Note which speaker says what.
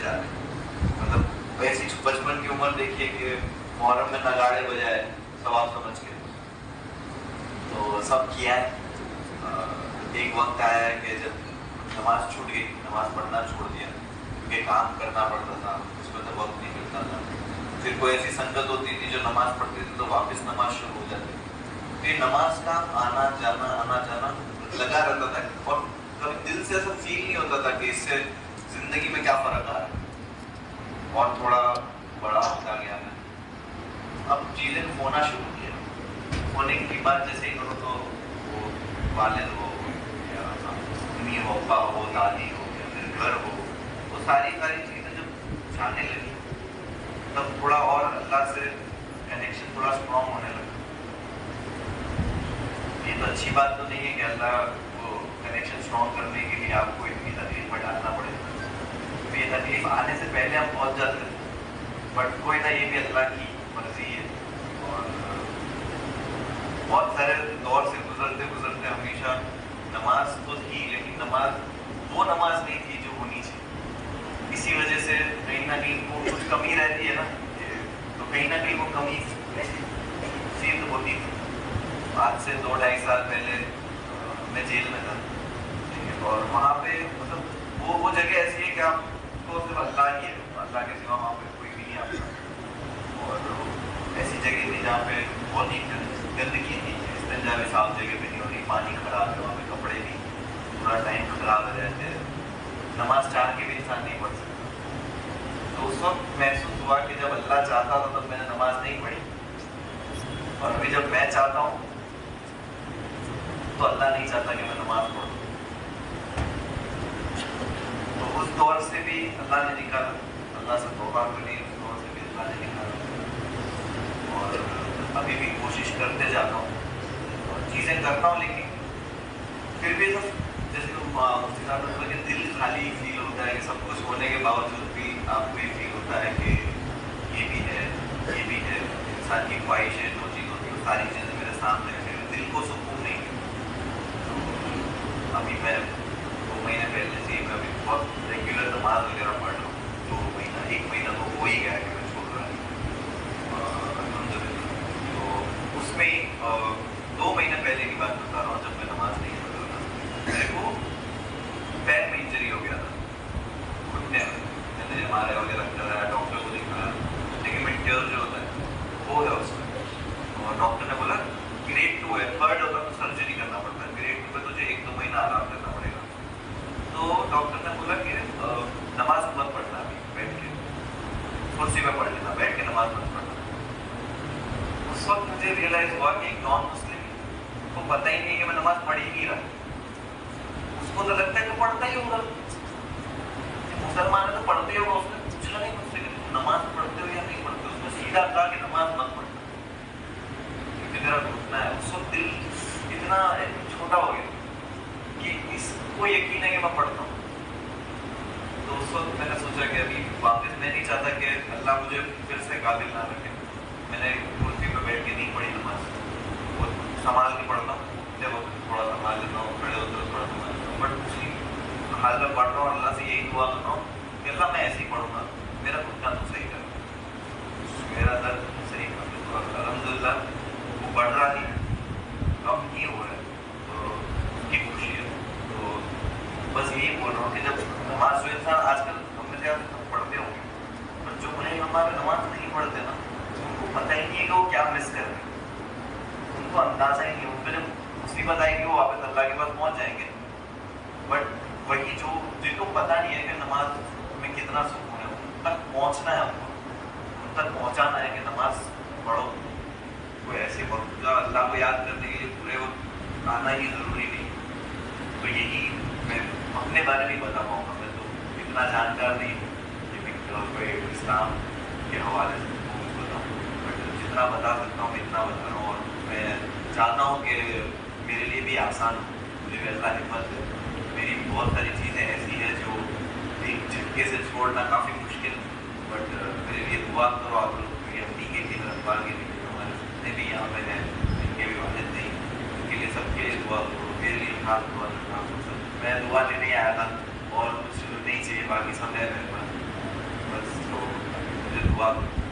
Speaker 1: जा रहे हैं. मतलब वैसी बचपन की उम्र देखिए कि मुहर्रम में नगाड़े बजाए सवाब समझ के, तो सब किया है. एक वक्त आया है कि जब नमाज छूट गई, नमाज पढ़ना छोड़ दिया क्योंकि काम करना पड़ता था, उसमें तो वक्त नहीं मिलता था. फिर कोई ऐसी संगत होती थी जो नमाज पढ़ती थी तो वापस नमाज शुरू हो जाती. फिर नमाज का आना जाना लगा रहता था और कभी दिल से ऐसा फील नहीं होता था कि इससे जिंदगी में क्या फर्क आ रहा है. और थोड़ा बड़ा होता गया मैं, अब चीजें होना शुरू किया. होने की बात जैसे ही करो तो वो वालिद हो या अम्मी हो, अब्बा हो, दादी हो या फिर घर हो, वो सारी चीजें जब जाने लगी तब थोड़ा और अल्लाह से कनेक्शन थोड़ा स्ट्रॉन्ग होने लगा. ये तो अच्छी बात तो नहीं है कि अल्लाह को कनेक्शन स्ट्रॉन्ग करने के लिए आपको इतनी तकलीफ में डालना पड़ेगा. तो ये तकलीफ आने से पहले हम पहुंच जाते हैं, बट कोई ना, ये भी अल्लाह की मर्जी है. और बहुत सारे दौर से गुजरते हमेशा नमाज तो थी, लेकिन नमाज वो नमाज नहीं थी जो होनी चाहिए. इसी वजह से कहीं ना कहीं वो कुछ कमी रहती है ना, तो कहीं ना कहीं वो कमी फील होती थी. आज से 2-2.5 साल पहले मैं जेल में था, और वहाँ पे मतलब वो जगह ऐसी है कि आपको सिर्फ अल्लाह ही है, अल्लाह के सिवा वहाँ पे कोई भी नहीं आता. और ऐसी जगह थी जहाँ पे बहुत ही गंदगी थी, इस्तेंजा भी साफ जगह पे नहीं हो रही, पानी खराब है, वहाँ पे कपड़े भी पूरा टाइम खराब रहते हैं, नमाज चाह के भी इंसान नहीं पढ़ सकता. तो उस वक्त महसूस हुआ कि जब अल्लाह चाहता था तब मैंने नमाज नहीं पढ़ी, और अभी जब मैं चाहता हूँ तो अल्लाह नहीं चाहता कि मैं नमाज पढ़ूँ. तो उस दौर से भी अल्लाह ने निकाला, अल्लाह से तौबा करी, उस दौर से भी अल्लाह ने निकाला. और अभी भी कोशिश करते जाता हूँ और चीज़ें करता हूँ, लेकिन फिर भी सब जैसे कि दिल खाली फील होता है कि सब कुछ होने के बावजूद भी आपको ये फील होता है कि ये भी है, इंसान की ख्वाहिशें जो चीज़ होती है वो सारी चीज़ें मेरे सामने है, फिर दिल को सुकून नहीं. अभी मैं 2 महीने पहले से मैं अभी बहुत रेगुलर नमाज वगैरह पढ़ रहा हूँ. 1 महीना तो हो ही गया है कि मैं छोड़ रहा हूँ, अल्हम्दुलिल्लाह. तो उसमें 2 महीने पहले की बात बता रहा हूँ, जब मैं नमाज नहीं पढ़ रहा था, मेरे को पैर में इंजरी हो गया था, घुटने में. मैंने MRI वगैरह कराया, डॉक्टर को दिखाया, लिगामेंट टियर जो होता है वो है उसमें. और डॉक्टर ने बोला ग्रेड 2 है, 3rd होता तो सर्जरी करना पड़ता है, ग्रेड 2 पे तुझे 1-2 महीना आराम करना पड़ेगा. तो डॉक्टर ने बोला कि नमाज मत पढ़ना, अभी बैठ के कुर्सी में पढ़ लेना, बैठ के नमाज मत पढ़ना. उस वक्त मुझे रियलाइज हुआ कि एक नॉन मुस्लिम को पता ही नहीं है कि मैं नमाज पढ़ ही नहीं रहा. उसको तो लगता है कि पढ़ता ही होगा, मुसलमान है तो पढ़ते ही होगा. उसने पूछा नहीं मुझसे कि तुम नमाज पढ़ते हो या नहीं पढ़ते हो. उसने सीधा कहा कि नमाज मत पढ़ना क्योंकि तेरा घुटना है. उस वक्त दिल इतना छोटा हो गया कि इसको यकीन है कि मैं पढ़ता हूँ. तो उस वक्त मैंने सोचा कि अभी वापस मैं नहीं चाहता कि अल्लाह मुझे फिर से काबिल ना रखे. मैंने कुर्सी पे बैठ के नहीं पढ़ी नमाज, वो संभाल के पढ़ता हूँ, जब थोड़ा संभाल लेता हूँ, खड़े होते हुए थोड़ा संभाल लेता हूँ. बट उसी हाल में पढ़ रहा हूँ, अल्लाह से यही दुआ कर रहा हूँ कि अल्लाह मैं ऐसे ही पढ़ूंगा, मेरा घुटना तो सही कर, मेरा दर्द सही कर. अल्हम्दुलिल्लाह वो बढ़ रहा नहीं, कम ही हो रहा है, तो उसकी खुशी है. तो बस यही बोल रहा हूँ कि जब नमाज जो इंसान आजकल हम में से पढ़ते होंगे, पर जो उन्हें हमारे नमाज नहीं पढ़ते ना, उनको पता ही नहीं है कि वो क्या मिस कर रहे हैं. उनको अंदाजा ही नहीं. उनको जब मुसीबत आएगी वो वापस अल्लाह के पास पहुँच जाएंगे. बट वही जो जिनको पता नहीं है कि नमाज में कितना सुकून है, उन तक पहुँचना है हमको, उन तक पहुँचाना है कि नमाज पढ़ो. कोई ऐसे वक्त का अल्लाह को याद करने के लिए पूरे वक्त आना ही ज़रूरी नहीं. तो यही मैं अपने बारे में बता पाऊँगा. मैं तो इतना जानकार नहीं हूँ कि इस्लाम के हवाले से बताऊँ, बट जितना बता सकता हूँ इतना बता रहा हूँ. और मैं चाहता हूँ कि मेरे लिए भी आसान हो, मुझे भी अल्लाह हिम्मत दे. मेरी बहुत सारी चीज़ें ऐसी हैं जो एक झटके से छोड़ना काफ़ी मुश्किल, बट मेरे लिए दुआ करो आप लोग. मेरी अम्मी के लिए, मेरे अब्बा के लिए, हमारे जितने भी यहाँ पे हैं, इनके भी वालिद नहीं, उनके लिए सबके लिए दुआ करो. मेरे लिए खास दुआ करना. मैं दुआ लेने आया था और कुछ नहीं चाहिए, बाकी सब है मेरे पास. دعا کرو.